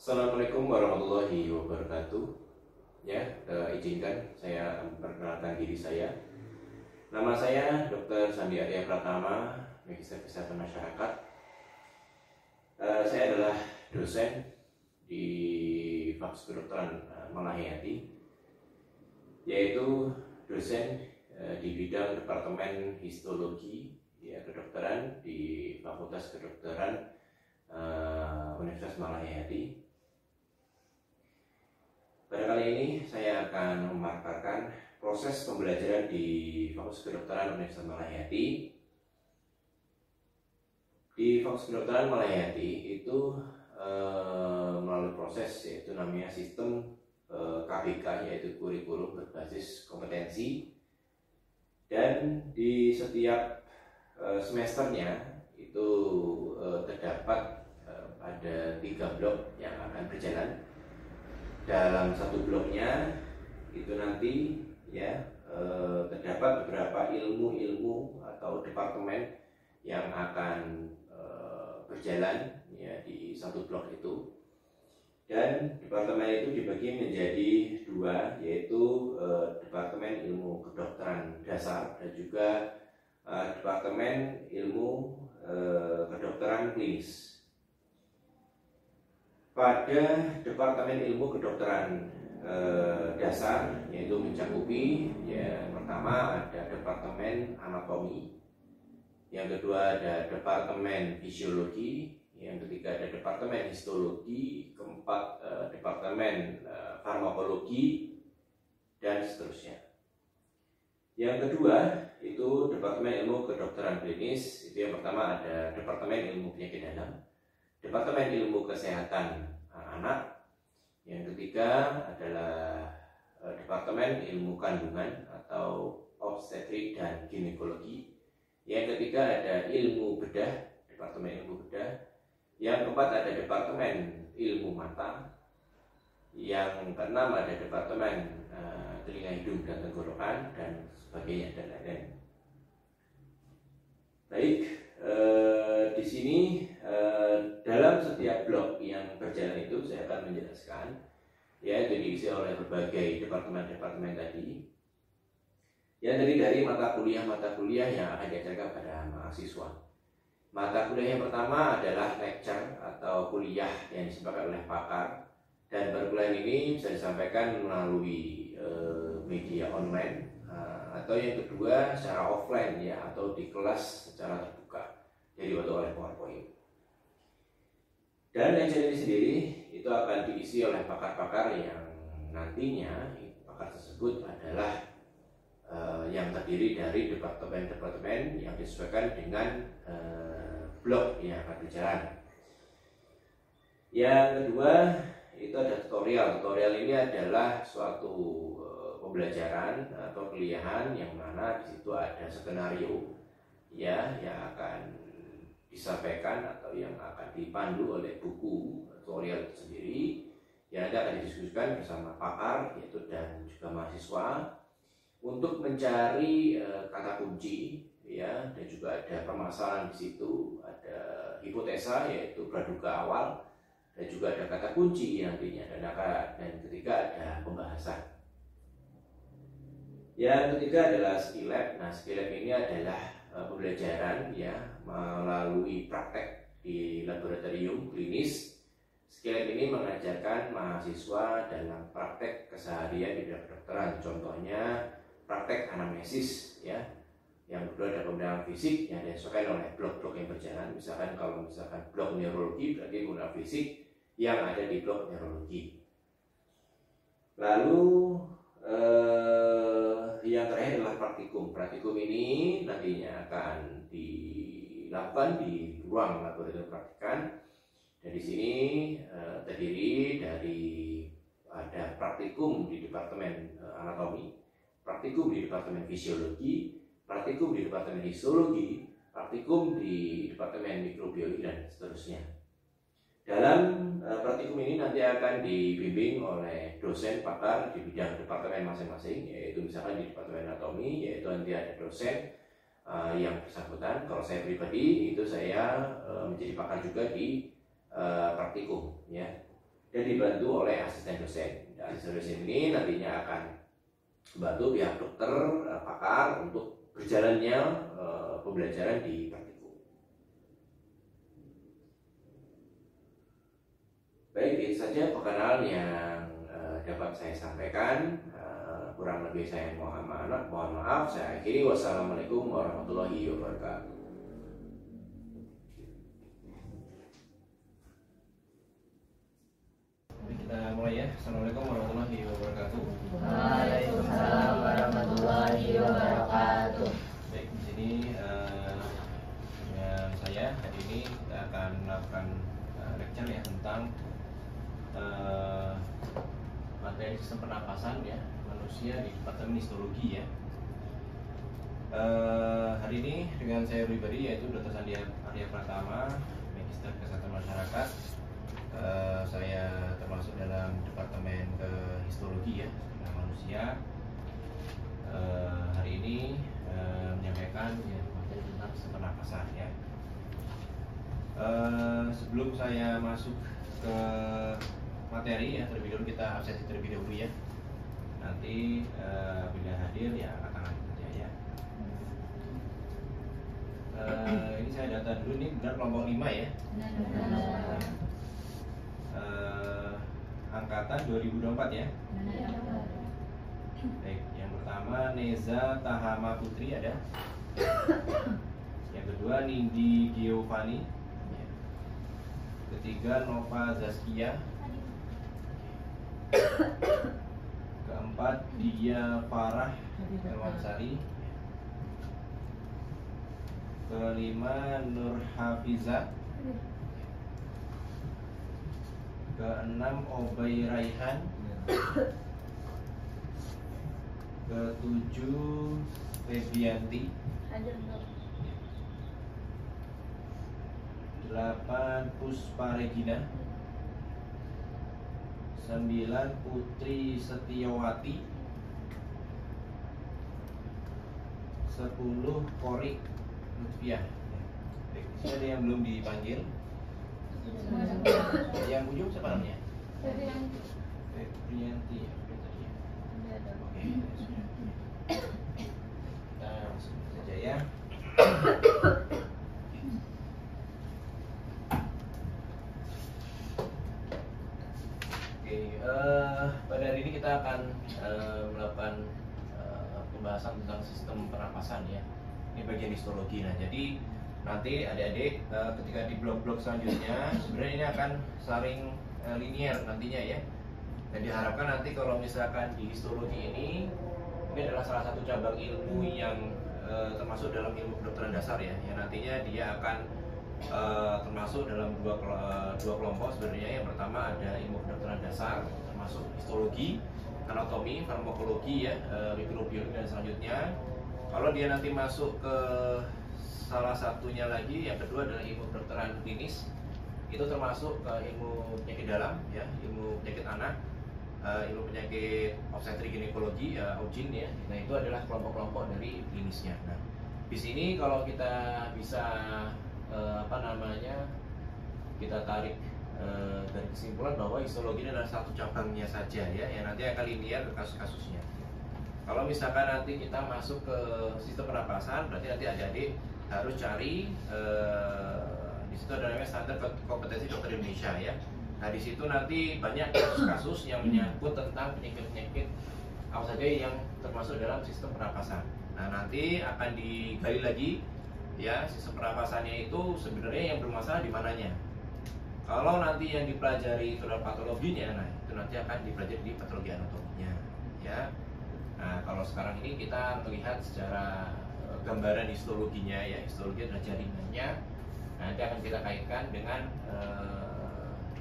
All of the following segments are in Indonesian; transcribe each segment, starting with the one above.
Assalamualaikum warahmatullahi wabarakatuh. Izinkan saya memperkenalkan diri saya. Nama saya Dr. Sandi Arya Pratama, Magister Kesehatan Masyarakat. Saya adalah dosen di Fakultas Kedokteran Malahayati, yaitu dosen di bidang Departemen Histologi Kedokteran di Fakultas Kedokteran Universitas Malahayati. Pada kali ini saya akan memaparkan proses pembelajaran di Fakultas Kedokteran Universitas Malahayati. Di Fakultas Kedokteran Malahayati itu melalui proses yaitu namanya sistem KBK, yaitu kurikulum berbasis kompetensi, dan di setiap semesternya itu terdapat ada 3 blok yang akan berjalan. Dalam satu bloknya itu nanti terdapat beberapa ilmu-ilmu atau departemen yang akan berjalan di satu blok itu, dan departemen itu dibagi menjadi 2, yaitu Departemen Ilmu Kedokteran Dasar dan juga Departemen Ilmu Kedokteran Klinis. Pada Departemen Ilmu Kedokteran Dasar, yaitu mencakupi yang pertama ada Departemen Anatomi, yang kedua ada Departemen Fisiologi, yang ketiga ada Departemen Histologi, keempat Departemen Farmakologi, dan seterusnya. Yang kedua itu Departemen Ilmu Kedokteran Klinis. Itu yang pertama ada Departemen Ilmu Penyakit Dalam, Departemen Ilmu Kesehatan Anak, yang ketiga adalah Departemen Ilmu Kandungan atau Obstetrik dan Ginekologi, yang ketiga ada Ilmu Bedah, Departemen Ilmu Bedah, yang keempat ada Departemen Ilmu Mata, yang keenam ada Departemen Telinga, Hidung, dan Tenggorokan, dan sebagainya dan lain-lain. Baik, di sini dalam setiap blok yang berjalan itu saya akan menjelaskan, yaitu diisi oleh berbagai departemen-departemen tadi, yang terdiri dari mata kuliah yang akan diajarkan pada mahasiswa. Mata kuliah yang pertama adalah lecture atau kuliah yang disampaikan oleh pakar, dan perkuliahan ini bisa disampaikan melalui media online, atau yang kedua secara offline atau di kelas secara terbuka, jadi oleh PowerPoint. Dan lecture ini sendiri itu akan diisi oleh pakar-pakar yang nantinya pakar tersebut adalah yang terdiri dari departemen-departemen yang disesuaikan dengan blok yang akan berjalan. Yang kedua itu ada tutorial. Tutorial ini adalah suatu pembelajaran atau kuliahan yang mana di situ ada skenario yang akan disampaikan atau yang akan dipandu oleh buku tutorial itu sendiri, yang nanti akan didiskusikan bersama pakar dan juga mahasiswa untuk mencari kata kunci dan juga ada permasalahan di situ, ada hipotesa yaitu praduga awal, dan juga ada kata kunci nantinya, dan ketiga ada pembahasan. Yang ketiga adalah skill lab. Nah, skill lab ini adalah pembelajaran melalui praktek di laboratorium klinis. Skill lab ini mengajarkan mahasiswa dalam praktek keseharian di bidang kedokteran. Contohnya praktek anamnesis Yang kedua ada pemeriksaan fisik yang disesuaikan oleh blok-blok yang berjalan. Misalkan kalau blok neurologi berarti menggunakan fisik yang ada di blok neurologi. Lalu yang terakhir adalah praktikum. Praktikum ini nantinya akan dilakukan di ruang laboratorium praktikan. Dan di sini terdiri dari ada praktikum di Departemen Anatomi, praktikum di Departemen Fisiologi, praktikum di Departemen Histologi, praktikum di Departemen Mikrobiologi, dan seterusnya. Dalam praktikum ini nanti akan dibimbing oleh dosen pakar di bidang departemen masing-masing, yaitu misalkan di Departemen Anatomi, yaitu nanti ada dosen yang bersangkutan. Kalau saya pribadi itu saya menjadi pakar juga di praktikum dan dibantu oleh asisten dosen. Dan asisten dosen ini nantinya akan membantu pihak dokter pakar untuk berjalannya pembelajaran di praktikum. Baik, itu saja perkenalan yang dapat saya sampaikan. Kurang lebih saya mohon maaf. Saya akhiri. Wassalamualaikum warahmatullahi wabarakatuh. Kita mulai ya. Assalamualaikum warahmatullahi wabarakatuh. Waalaikumsalam warahmatullahi wabarakatuh. Baik, di sini dengan saya hari ini kita akan melakukan lecture ya tentang materi sistem pernapasan ya manusia di Departemen Histologi ya. Hari ini dengan saya pribadi yaitu Dr. Sandi Arya Pratama, Magister Kesehatan Masyarakat. Saya termasuk dalam Departemen Histologi ya manusia. Hari ini menyampaikan ya, materi tentang sistem pernapasan ya. Sebelum saya masuk ke materi ya, terlebih dahulu kita absensi terlebih dahulu ya. Nanti bila hadir ya angkat tangan saja ya. Ini saya data dulu, ini benar kelompok 5 ya. Angkatan 2024 ya. Baik, yang pertama Neza Tahama Putri ada. Yang kedua Nindi Giovanni. Ketiga Nova Zaskia. Keempat Dia Farah Elwansari. Kelima Nur Hafiza. Keenam Obay Raihan. Ketujuh Febianti. 8 Puspa Regina. 9 Putri Setiawati. 10 Korik Lutfiah. Baik, di sini ada yang belum dipanggil. Yang ujung siapa namanya? Febrianti ya, Oke, kita langsung saja ya. Oke, pada hari ini kita akan melakukan pembahasan tentang sistem pernapasan ya. Ini bagian histologi. Nah, jadi nanti adik-adik ketika di blok-blok selanjutnya sebenarnya ini akan saling linear nantinya ya. Dan diharapkan nanti kalau misalkan di histologi ini adalah salah satu cabang ilmu yang termasuk dalam ilmu kedokteran dasar ya. Yang nantinya dia akan termasuk dalam dua kelompok sebenarnya. Yang pertama ada ilmu kedokteran dasar termasuk histologi, anatomi, farmakologi ya, mikrobiologi dan selanjutnya. Kalau dia nanti masuk ke salah satunya lagi, yang kedua adalah ilmu kedokteran klinis. Itu termasuk ilmu penyakit dalam ya, ilmu penyakit anak, ilmu penyakit obstetrik ginekologi ya, OGIN ya. Nah, itu adalah kelompok-kelompok dari klinisnya. Nah, di sini kalau kita bisa kita tarik dari kesimpulan bahwa histologi ini adalah satu cabangnya saja ya, yang nanti akan linear ke kasus-kasusnya. Kalau misalkan nanti kita masuk ke sistem pernapasan, berarti nanti adik-adik harus cari di situ ada namanya standar kompetensi dokter Indonesia ya. Nah, di situ nanti banyak kasus-kasus yang menyangkut tentang penyakit-penyakit apa saja yang termasuk dalam sistem pernapasan. Nah, nanti akan digali lagi ya, sistem pernapasannya itu sebenarnya yang bermasalah di mananya. Kalau nanti yang dipelajari itu adalah patologinya, nah itu nanti akan dipelajari di patologi anatominya ya. Nah, kalau sekarang ini kita melihat secara gambaran histologinya ya, histologi adalah jaringannya. Nanti akan kita kaitkan dengan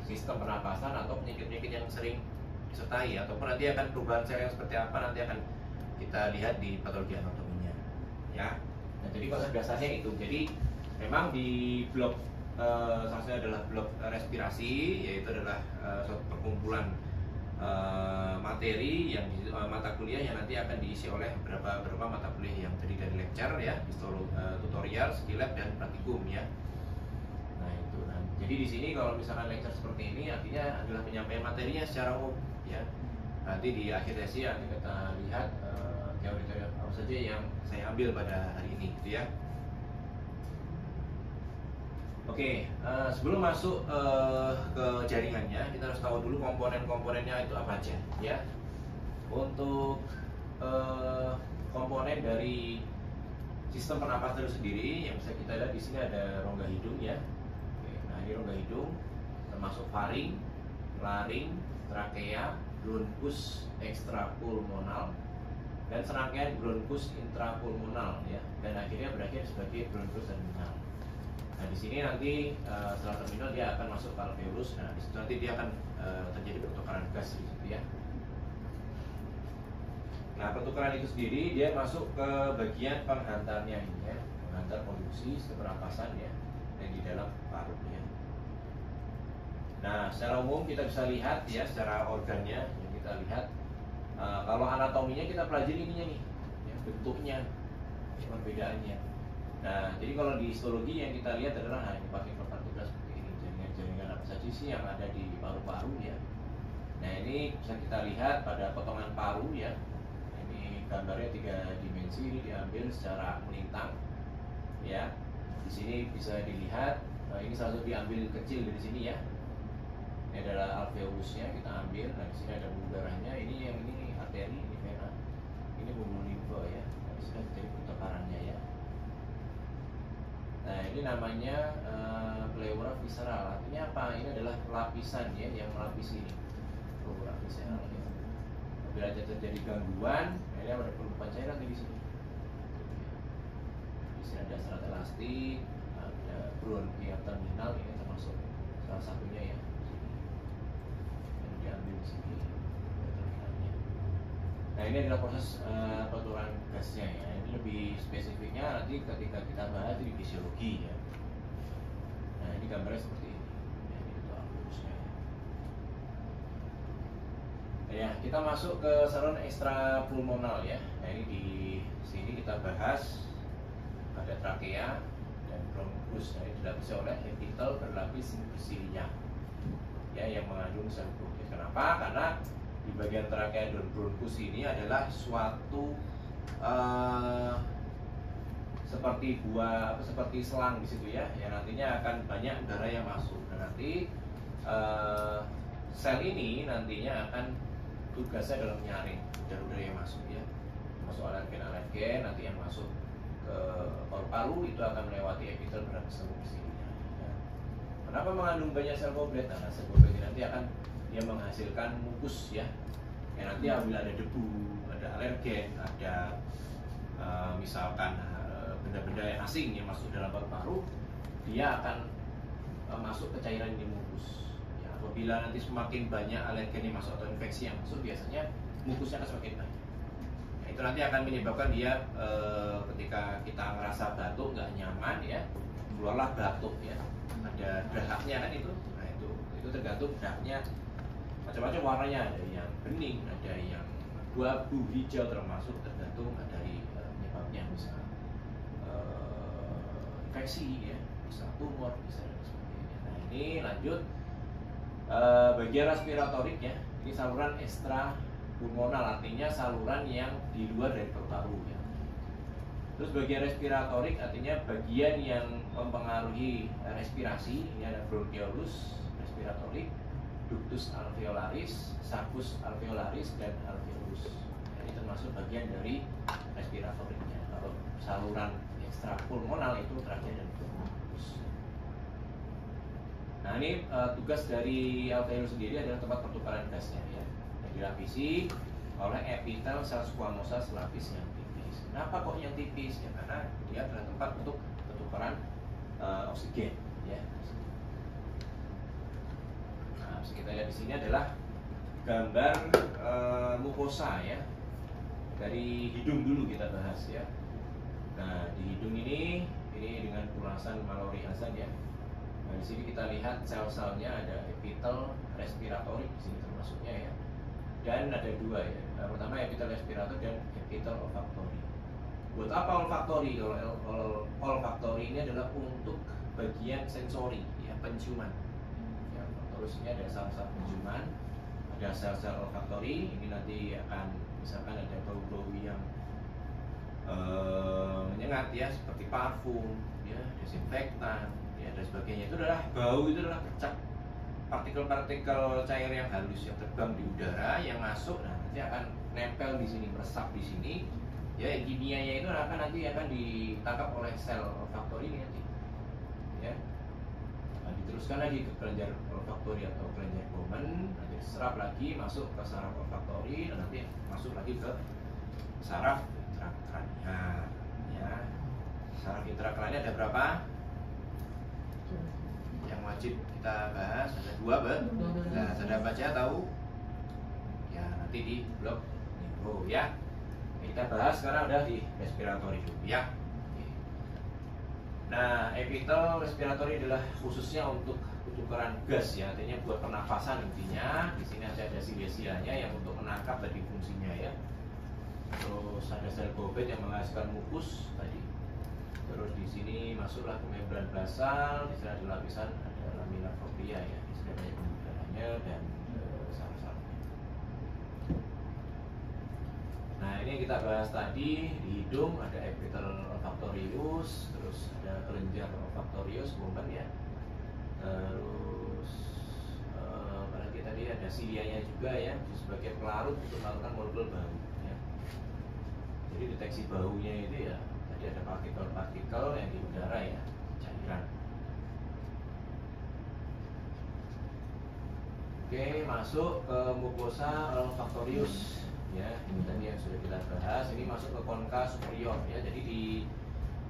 sistem pernapasan atau penyakit-penyakit yang sering disertai, ataupun nanti akan perubahan sel yang seperti apa nanti akan kita lihat di patologi anatominya ya. Nah, jadi konsep dasarnya itu. Jadi memang di blok salah satunya adalah blok respirasi, yaitu adalah suatu perkumpulan materi yang di mata kuliah yang nanti akan diisi oleh beberapa mata kuliah yang terdiri dari lecture ya, tutorial, skill lab dan praktikum ya. Nah itu. Nah, Jadi di sini kalau misalkan lecture seperti ini artinya adalah penyampaian materinya secara umum ya. Nanti di akhir sesi nanti kita lihat teori-teori apa saja yang saya ambil pada hari ini gitu ya. Oke, sebelum masuk ke jaringannya, kita harus tahu dulu komponen-komponennya itu apa aja ya. Untuk komponen dari sistem pernapasan itu sendiri yang bisa kita lihat di sini ada rongga hidung ya. Oke, nah ini rongga hidung termasuk faring, laring, trakea, bronkus ekstrapulmonal dan serangkaian bronkus intrapulmonal ya, dan akhirnya berakhir sebagai bronkus terminal. Nah di sini nanti setelah terminal dia akan masuk ke alveolus. Nah di situ nanti dia akan terjadi pertukaran gas di situ ya. Nah pertukaran itu sendiri dia masuk ke bagian penghantarnya ini ya, menghantar konduksi pernapasan ya, yang di dalam paru ya. Nah secara umum kita bisa lihat ya secara organnya yang kita lihat. Kalau anatominya kita pelajari ininya nih ya, bentuknya ya, perbedaannya. Nah jadi kalau di histologi yang kita lihat adalah ini partikulat seperti ini, jaringan-jaringan apa saja sih yang ada di paru-paru ya. Nah ini bisa kita lihat pada potongan paru ya. Ini gambarnya 3 dimensi, ini diambil secara melintang ya. Di sini bisa dilihat ini salah satu diambil kecil dari sini ya. Ini adalah alveolusnya kita ambil. Nah di sini ada pembuluh darahnya. Ini yang ini arteri, ini vena, ini pembuluh limfe ya. Nah, di sini jadi pertukarannya ya. Nah ini namanya pleura visceral. Artinya apa? Ini adalah lapisan ya yang melapisi ini. Pleura visceral ya. Bila terjadi gangguan, ini ada penutupan cairan di sini. Di sini ada serat elastik, ada bronkial terminal, ini termasuk salah satunya ya. Ini diambil di sini terminalnya. Nah ini adalah proses pertukaran gasnya ya. Ini lebih spesifiknya nanti ketika kita bahas di fisiologi ya. Nah ini gambarnya seperti ini. Ya, ini itu alveolusnya ya. Ya, kita masuk ke saluran ekstrapulmonal ya. Nah, ini di sini kita bahas ada trakea dan bronkus. Nah, ini dilapisi oleh epitel berlapis bersilia ya yang mengandung sel bronkus. Kenapa? Karena di bagian trakea dan bronkus ini adalah suatu seperti buah, seperti selang di situ ya. Yang nantinya akan banyak udara yang masuk. Dan nanti sel ini nantinya akan tugasnya dalam menyaring udara-udara yang masuk ya, masuk alergen nanti yang masuk ke paru-paru itu akan melewati epitel berlapis bersilia ya. Kenapa mengandung banyak sel goblet? Nah sel goblet nanti akan dia menghasilkan mukus ya, yang nanti apabila ada debu, ada alergen, ada misalkan benda-benda yang asing yang masuk dalam paru-paru, dia akan masuk ke cairan di mukus. Apabila nanti semakin banyak alergen yang masuk atau infeksi yang masuk, biasanya mukusnya akan semakin banyak. Nah, itu nanti akan menyebabkan dia ketika kita ngerasa batuk nggak nyaman ya, keluarlah batuk ya. Ada dahaknya kan itu. Nah itu tergantung dahaknya macam-macam warnanya, ada yang bening, ada yang abu-abu, hijau, termasuk tergantung dari penyebabnya, misalnya infeksi ya, bisa tumor, bisa dan sebagainya. Nah ini lanjut. Bagian respiratorik ya, ini saluran ekstrapulmonal, artinya saluran yang di luar dari paru-paru ya. Terus bagian respiratorik artinya bagian yang mempengaruhi respirasi. Ini ada bronchiolus respiratorik, ductus alveolaris, saccus alveolaris, dan alveolus. Ini termasuk bagian dari respiratoriknya. Kalau saluran ekstrapulmonal itu trakea dan bronkus. Nah ini tugas dari alveolus sendiri adalah tempat pertukaran gasnya ya, yang dilapisi oleh epitel sel squamosa selapis yang tipis. Kenapa kok yang tipis? Ya karena dia adalah tempat untuk pertukaran oksigen ya. Nah bisa kita lihat di sini adalah gambar mukosa ya, dari hidung dulu kita bahas ya. Nah di hidung ini dengan ulasan Mallory Hasan ya. Nah, di sini kita lihat sel-selnya ada epitel respiratorik di sini termasuknya ya. Dan ada dua ya. Nah, pertama epitel respirator dan epitel olfaktori. Buat apa olfaktori? Kalau olfaktori ini adalah untuk bagian sensori ya. penciuman. Ya, terus ini ada saraf penciuman, ada sel-sel olfaktori. Ini nanti akan misalkan ada bau-bau yang menyengat ya, seperti parfum, ya, desinfektan, ya, dan sebagainya. Itu adalah bau, itu adalah bercak partikel-partikel cair yang halus yang terbang di udara yang masuk, nah nanti akan nempel di sini, meresap di sini. Ya, kimianya itu nanti akan ditangkap oleh sel olfaktori ini nanti. Ya. Nah, diteruskan lagi ke kelenjar olfaktori atau kelenjar Bowman, nanti diserap lagi masuk ke saraf olfaktori dan nanti masuk lagi ke saraf intrakranial. Ya. Saraf intrakranial ada berapa? Yang wajib kita bahas ada 2, Nah, sudah baca tahu? Ya, nanti di blog info ya. Kita bahas sekarang udah di respiratori dulu ya. Nah, epitel respiratori adalah khususnya untuk pertukaran gas ya, artinya buat pernafasan intinya. Di sini ada silia-silianya yang untuk menangkap tadi fungsinya ya. Terus ada sel gobet yang menghasilkan mukus tadi. Terus di sini masuklah ke membran basal, di sini ada lapisan, ada lamina propria ya, di sini banyak pembukaannya dan saraf-sarafnya. Nah, ini kita bahas tadi di hidung ada epitel olfaktorius, terus ada kelenjar olfaktorius, Bowman ya. Terus apalagi tadi ada silianya juga ya, sebagai pelarut untuk melakukan molekul bau ya. Jadi deteksi baunya itu ya, tadi ada partikel-partikel yang di udara ya, cairan. Oke, masuk ke mucosa olfaktorius. Ya, ini tadi yang sudah kita bahas. Ini masuk ke konka superior ya. Jadi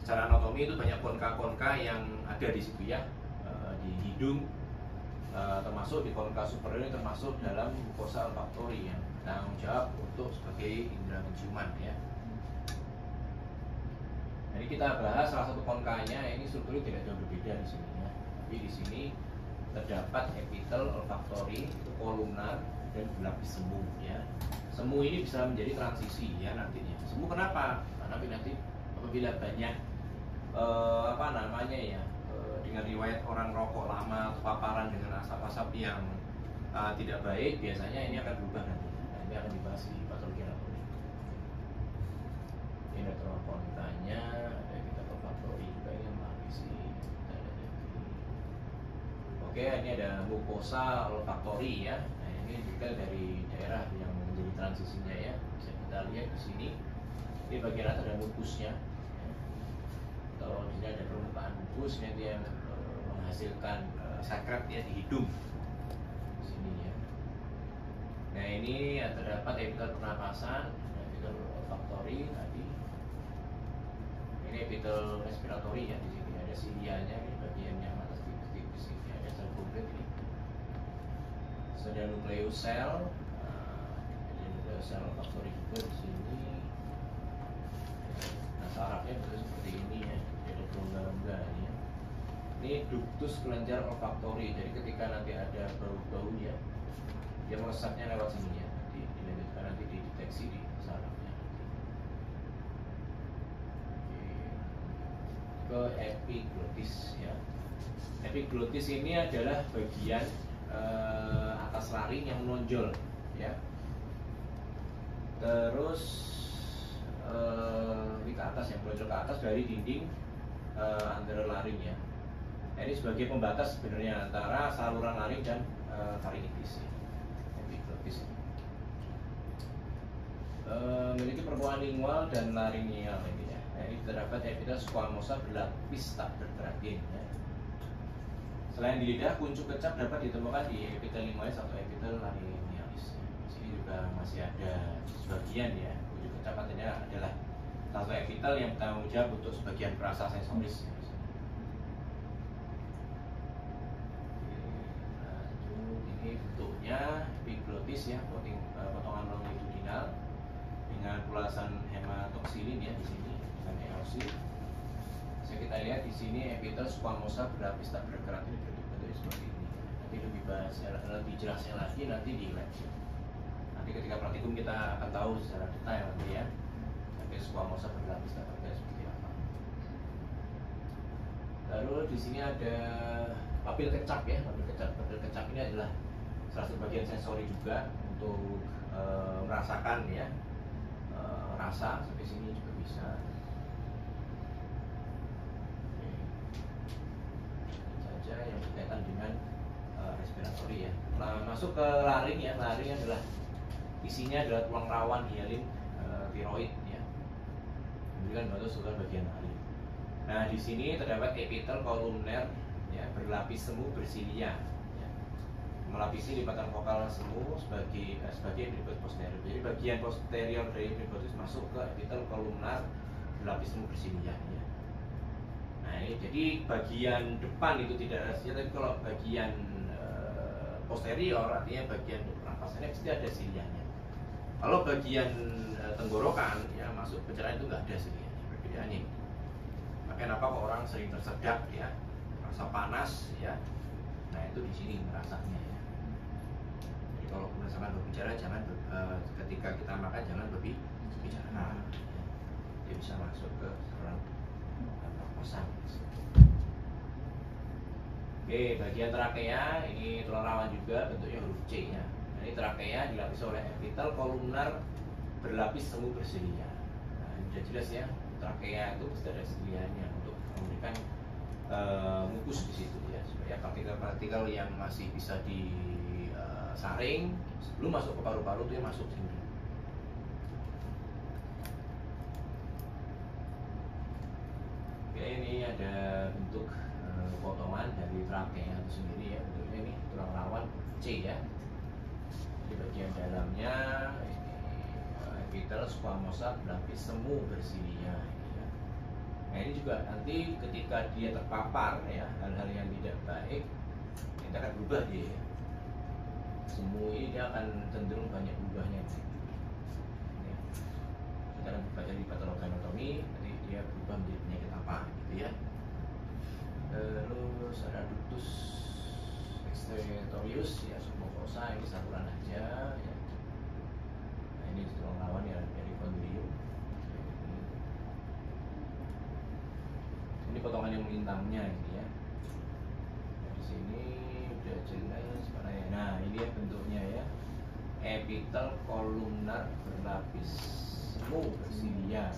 secara anatomi itu banyak konka-konka yang ada di situ ya, di hidung, termasuk di konka superior, termasuk dalam mucosa olfaktori yang tanggung jawab untuk sebagai indera penciuman ya. Jadi kita bahas salah satu konkanya, ini strukturnya tidak jauh berbeda di sini ya. Tapi di sini terdapat epitel olfaktori itu kolumnar dan berlapis semu ya. Semu ini bisa menjadi transisi ya nantinya. Semu kenapa? Karena nanti apabila banyak dengan riwayat orang rokok lama atau paparan dengan asap-asap yang tidak baik, biasanya ini akan berubah nanti. Nah, ini akan dibahas di patologi anatomi. Ini ada kontanya, ada kita olfaktori juga yang melapisi. Oke, ini ada mucosa olfaktori ya. Nah, ini juga dari daerah yang menjadi transisinya ya. Bisa kita lihat di sini. Ini bagian atas ada mukusnya. Ya. Atau di sini ada permukaan mukus yang dia menghasilkan sekret ya di hidung. Di sini ya. Nah, ini terdapat epitel pernapasan, epitel olfaktori tadi. Ini epitel respiratori ya, di sini ada silianya, ini bagian yang atas tipis-tipis ini ada sel goblet ini. Ada nukleus sel, ada nukleus sel olfaktori juga di sini. Nah, sarafnya bentuknya seperti ini ya, ada rongga-rongga ini ya. Ini ductus kelenjar olfaktori. Jadi ketika nanti ada bau-bau ya, dia meresapnya lewat sini ya. Dilanjutkan nanti dideteksi di sarafnya. Ke epiglotis ya. Epiglotis ini adalah bagian atas laring yang menonjol ya. Terus ini ke atas yang menonjol ke atas dari dinding antara laring ya. Nah, ini sebagai pembatas sebenarnya antara saluran laring dan faringitis ya. Epiglotis memiliki permukaan lingual dan laringeal ini ya. Nah, ini terdapat epitel squamosa berlapis tak berkerangin ya. Selain di lidah, kuncup kecap dapat ditemukan di epitel lingualis atau epitel laringealis. Di sini juga masih ada sebagian ya. Kuncup kecap artinya adalah satu epitel yang bertanggung jawab untuk sebagian perasa sensoris. Ini bentuknya epiglotis ya, potongan longitudinal dengan pulasan hematoksilin ya di sini dengan eosin. Bisa kita lihat di sini epitel squamosa berlapis tak bergerak, ini bentuknya seperti ini. Nanti lebih jelasnya lagi nanti di lab. Nanti ketika praktikum kita akan tahu secara detail nanti ya. Epitel squamosa berlapis tak bergerak seperti apa. Lalu di sini ada papil kecap ya. Papil kecap ini adalah salah satu bagian sensori juga untuk merasakan ya rasa. Sampai sini juga bisa. Saja yang berkaitan dengan respiratori ya. Nah, masuk ke laring ya. Laring adalah isinya adalah tulang rawan hialin tiroid ya. Memberikan bantu seluruh bagian laring. Nah, di sini terdapat epitel kolumner ya, berlapis semu bersilia ya. Melapisi lipatan vokal semu sebagai penyebab posterior. Jadi bagian posterior dari penyebab itu masuk ke epitel kolumner berlapis semu bersilia ya. Nah, ini jadi bagian depan itu tidak ada silia, tapi kalau bagian posterior artinya bagian pernapasannya pasti ada silianya. Kalau bagian tenggorokan ya masuk pencernaan itu nggak ada silianya, perbedaannya. Makanya kenapa kok orang sering tersedak ya, rasa panas ya. Nah itu di sini merasanya ya. Jadi kalau merasakan berbicara jangan ketika kita makan jangan berbicara. Dia bisa masuk ke saluran pernapasan. Oke, bagian trakea ini tulang rawan juga, bentuknya huruf C ya. Nah, ini trakea dilapisi oleh epitel kolumner berlapis semu bersilia. Nah, ini sudah jelas ya, trakea itu pasti ada silianya untuk memberikan mukus di situ ya, supaya partikel-partikel yang masih bisa disaring sebelum masuk ke paru-paru itu yang masuk sini. Oke, ini ada bentuk potongan dari trakea itu sendiri ya, bentuknya ini tulang rawan C ya. Di bagian dalamnya ini epitel squamosa berlapis semu bersilia ya. Nah ini juga nanti ketika dia terpapar ya hal-hal yang tidak baik, kita akan berubah dia ya. Semu ini dia akan cenderung banyak berubahnya ya. Kita akan baca di patologi anatomi, nanti dia berubah menjadi penyakit apa gitu ya. Terus ada ductus exteriorius ya, submucosa, ini saluran aja ya. Nah ini tulang rawan ya, perikondrium. Ini potongan yang melintangnya ini ya. Nah, di sini udah jelas mana ya. Nah ini ya bentuknya ya, epitel kolumnar berlapis semu bersilia.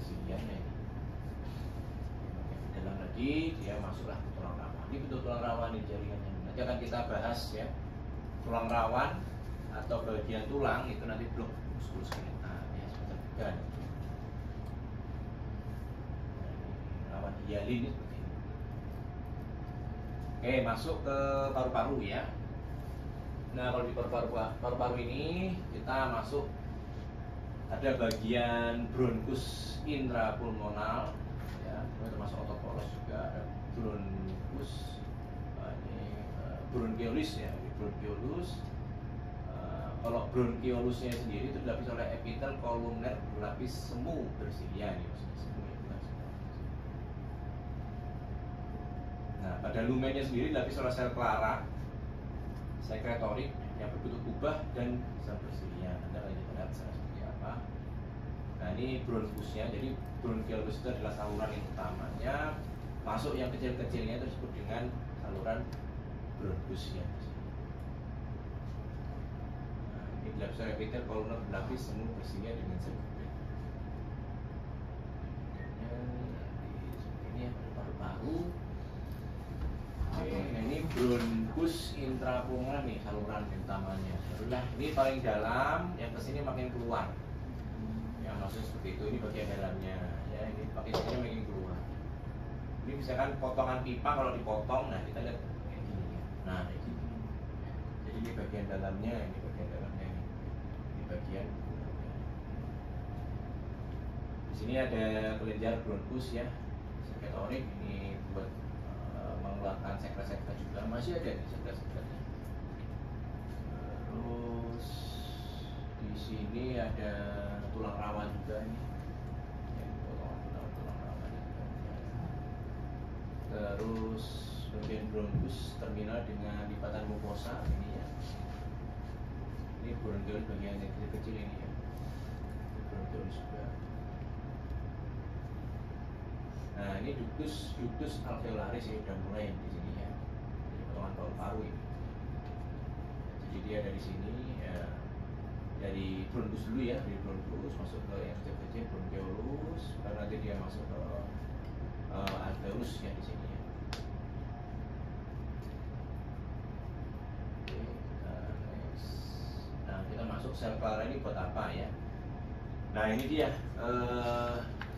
Silianya ini. Dalam lagi dia masuklah ke tulang rawan. Ini bentuk tulang rawan ini jaringannya. Nanti akan kita bahas ya. Tulang rawan atau bagian tulang itu nanti blok muskulus skeletal ya, semacam organ. Rawan hialin ini seperti ini. Oke, masuk ke paru-paru ya. Nah, kalau di paru-paru ini kita masuk ada bagian bronkus intrapulmonal ya, termasuk otot poros juga, ada bronkus ini bronchiolus ya, bronchiolus. Kalau bronchiolusnya sendiri itu dilapis oleh epitel kolumner berlapis semu bersilia nih maksudnya semu ya, bukan semu. Nah pada lumennya sendiri dilapis oleh sel clara sekretorik yang berbentuk kubah dan bisa bersilia. Anda lanjut lihat seperti apa. Nah ini bronkusnya, jadi bronchiolus itu adalah saluran yang utamanya. Masuk yang kecil-kecilnya itu disebut dengan saluran bronkusnya. Nah, ini dilapis oleh epitel kolumner berlapis semu bersilia dengan sel kubah. Seperti ini ya, paru-paru. Oke, nah ini bronkus intrapulmonar nih saluran utamanya. Nah, ini paling dalam, yang kesini makin keluar. Yang maksudnya seperti itu, ini bagian dalamnya. Ya, ini pakai sini makin keluar. Ini misalkan potongan pipa kalau dipotong, nah kita lihat kayak gini ya. Nah, kayak gini. Jadi ini bagian dalamnya, ini bagian dalamnya ini. Ini bagian. Di sini ada kelenjar bronkus ya, sekretorik ini buat mengeluarkan sekret-sekret juga, masih ada di sekret-sekretnya. Terus di sini ada tulang rawan juga ini, ya, tulang rawan juga. Terus bagian bronkus terminal dengan lipatan mukosa ini ya. Ini bronchiolus bagian yang kecil-kecil ini ya. Bronchiolus juga. Nah ini ductus alveolaris ini udah mulai di sini ya, jadi potongan paru-paru ini. Jadi dia dari sini ya, dari bronchus dulu ya, dari bronchus masuk ke yang kecil-kecil bronchiolus, baru nanti dia masuk ke alveolus ya di sini ya. Oke, next. Nah kita masuk sel clara ini buat apa ya? Nah ini dia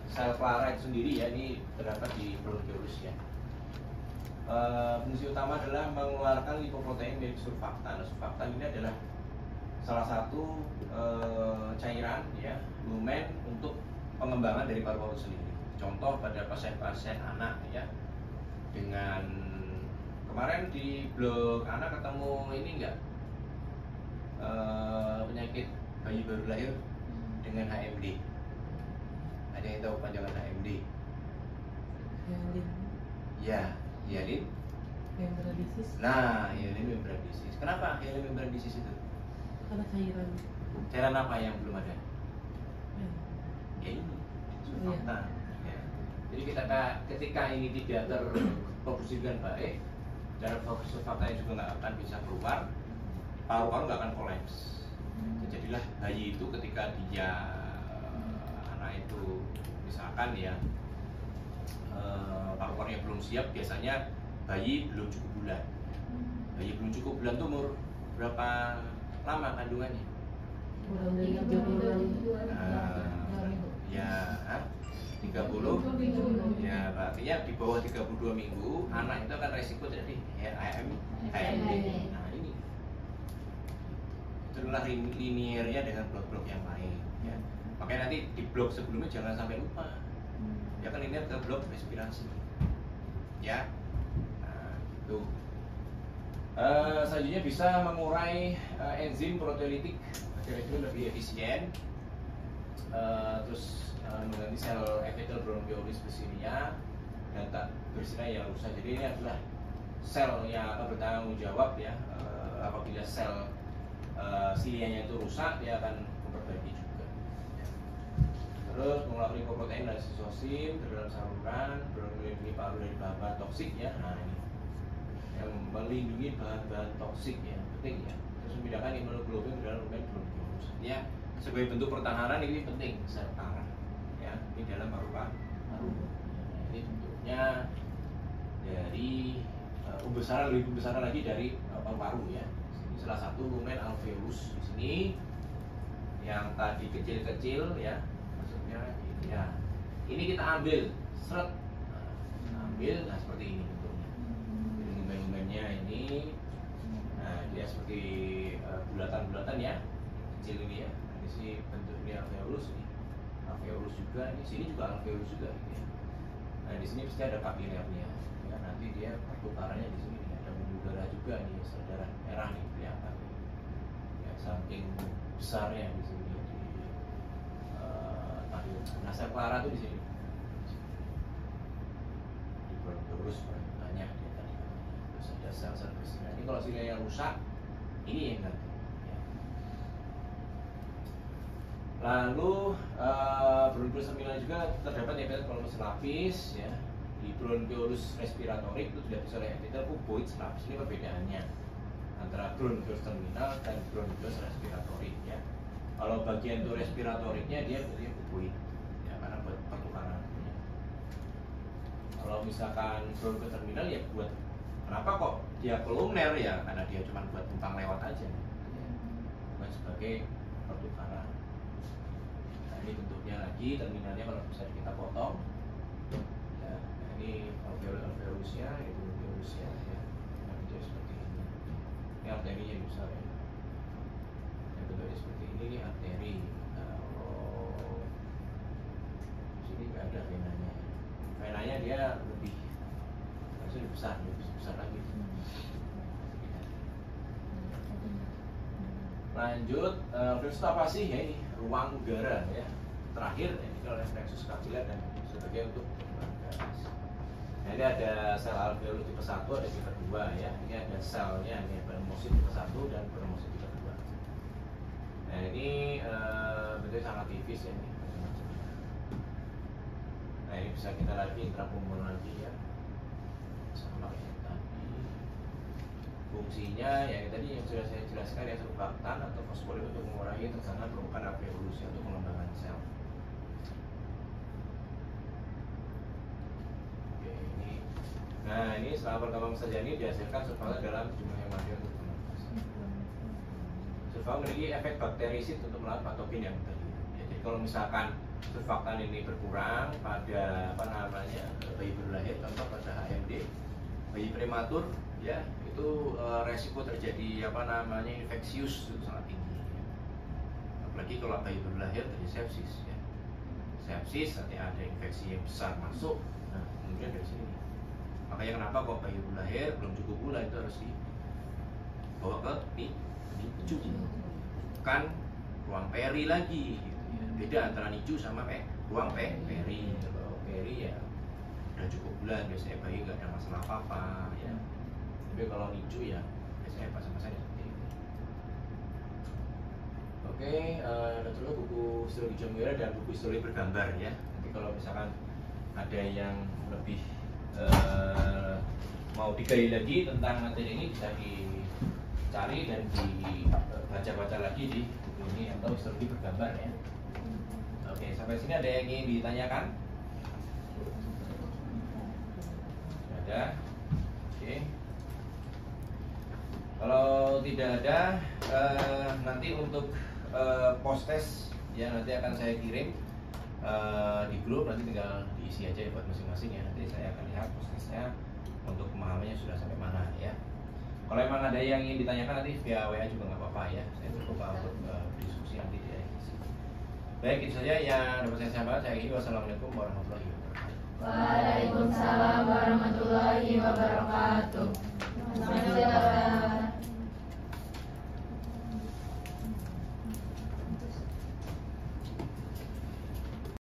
sel clara itu sendiri ya, ini terdapat di bronchiolus ya. Fungsi utama adalah mengeluarkan lipoprotein dari surfaktan. Surfaktan ini adalah salah satu cairan ya, lumen untuk pengembangan dari paru-paru sendiri. Contoh pada pasien-pasien anak ya, dengan kemarin di blog anak ketemu ini enggak penyakit bayi baru lahir dengan HMD. Ada yang tahu panjangan HMD? Hyalin. Ya, hyalin Membradisis. Nah, hyalin membradisis. Kenapa hyalin membradisis itu? Karena cairan. Cairan apa yang belum ada? Ya. Ya ini, surfaktan. Ya. Jadi ketika ini tidak terproduksi dengan baik, dan surfaktannya juga nggak akan bisa keluar, paru-paru nggak akan kolaps. Jadilah bayi itu ketika dia anak itu misalkan ya paru-parunya belum siap, biasanya bayi belum cukup bulan. Bayi belum cukup bulan tuh umur berapa lama kandungannya? Kurang dari 36. Ya 30 ya, artinya di bawah 32 minggu anak itu akan resiko jadi HMD. Nah ini itulah liniernya dengan blok-blok yang lain ya. Makanya nanti di blok sebelumnya jangan sampai lupa ya, kan linier ke blok respirasi ya. Nah gitu. Selanjutnya bisa mengurai enzim proteolitik agar itu lebih efisien. Terus mengganti sel epithel bronchiolis bersinia dan tak bersinia yang rusak. Jadi ini adalah sel yang akan bertanggung jawab ya, apabila sel silianya itu rusak, dia akan memperbaiki juga ya. Terus mengeluarkan lipoprotein dan sisosin ke dalam saluran, melindungi paru dari bahan-bahan toksik ya. Nah ini yang melindungi bahan-bahan toksik ya, penting ya. Terus membedakan imunoglobulin ke dalam lumen bronchiolus ya, sebagai bentuk pertahanan ini penting sel clara ya, ini dalam paru-paru. Ini bentuknya dari lebih pembesaran lagi dari paru-paru ya. Ini salah satu lumen alveolus di sini yang tadi kecil-kecil ya, maksudnya ini ya. Ini kita ambil seret, ambil, nah seperti ini bentuknya. Jadi lumen-lumennya ini, nah dia seperti bulatan-bulatan ya, kecil ini ya. Di sini bentuknya alveolus nih, alveolus juga, ini sini juga alveolus juga gitu ya. Nah di sini pasti ada kapilernya ya, nanti dia pertukarannya di sini ada pembuluh darah juga nih, darah merah nih kelihatan ya, saking besarnya di sini di tahium. Nah sel clara tuh di sini di bronchiolus banyak dia tadi, terus ada sel-sel bersinar. Ini kalau silanya rusak, ini yang ganti. Lalu bronchiolus terminal juga terdapat epithel kolomos lapis ya. Di bronchiolus respiratorik itu tidak bisa oleh epithel cuboid lapis. Ini perbedaannya antara bronchiolus terminal dan bronchiolus respiratorik ya. Kalau bagian itu respiratoriknya dia bentuknya cuboid ya, karena buat pertukaran ya. Kalau misalkan bronchiolus terminal ya buat kenapa kok dia kolumner ya, karena dia cuma buat numpang lewat aja ya. Bukan sebagai pertukaran. Ini bentuknya lagi, terminalnya kalau bisa kita potong ya, nah ini alveolusnya, ini bronchiolusnya ya, nah, bentuknya seperti ini. Ini arterinya besar ya, yang bentuknya seperti ini arteri. Kalau sini nggak ada venanya, venanya dia lebih besar lagi. Lanjut, refleksus apa sih ya, ini ruang udara ya. Terakhir ini kalau refleksus kapiler dan sebagai untuk gas. Nah ini ada sel alveolus tipe 1, ada tipe 2 ya. Ini ada selnya, ini pneumosit tipe 1 dan pneumosit tipe 2. Nah ini bentuknya sangat tipis ya ini. Nah Nah ini bisa kita lagi intrapumbon lagi ya, sama kayak tadi. Fungsinya ya tadi yang sudah saya jelaskan ya, surfaktan atau fosfolip untuk mengurangi tekanan permukaan alveolus untuk mengembangkan sel. Oke, ini. Nah ini selama perkembangan saja ini dihasilkan surfaktan dalam jumlah yang wajar untuk pernapasan. Surfaktan memiliki efek bakterisid untuk melawan patogen yang tadi. Ya, jadi kalau misalkan surfaktan ini berkurang pada bayi baru lahir, contoh pada HMD, bayi prematur, ya itu resiko terjadi infeksius itu sangat tinggi. Ya. Apalagi kalau bayi baru lahir terjadi sepsis, ya. Sepsis nanti ada infeksi yang besar masuk, nah kemudian dari sini. Makanya kenapa kok bayi baru lahir belum cukup bulan itu harus dibawa ke NICU, bukan ruang peri lagi. Gitu. Beda antara NICU sama ruang peri. Kalau peri ya udah cukup bulan biasanya bayi nggak ada masalah apa-apa ya. Tapi kalau NICU ya biasanya pas-pas saja seperti itu. Oke, ada dulu buku histologi Jamura dan buku histologi bergambar ya. Nanti kalau misalkan ada yang lebih mau digali lagi tentang materi ini bisa dicari dan dibaca-baca lagi di buku ini atau histologi bergambar ya. Oke, sampai sini ada yang ingin ditanyakan? Ada? Oke. Kalau tidak ada, nanti untuk post test ya nanti akan saya kirim di grup, nanti tinggal diisi aja buat masing-masing ya. Nanti saya akan lihat post testnya untuk pemahamannya sudah sampai mana ya. Kalau emang ada yang ingin ditanyakan nanti via WA juga nggak apa-apa ya. Saya terbuka untuk diskusi nanti di edisi. Baik, itu saja yang dapat saya sampaikan. Saya akhiri. Wassalamualaikum warahmatullahi wabarakatuh. Waalaikumsalam warahmatullahi wabarakatuh.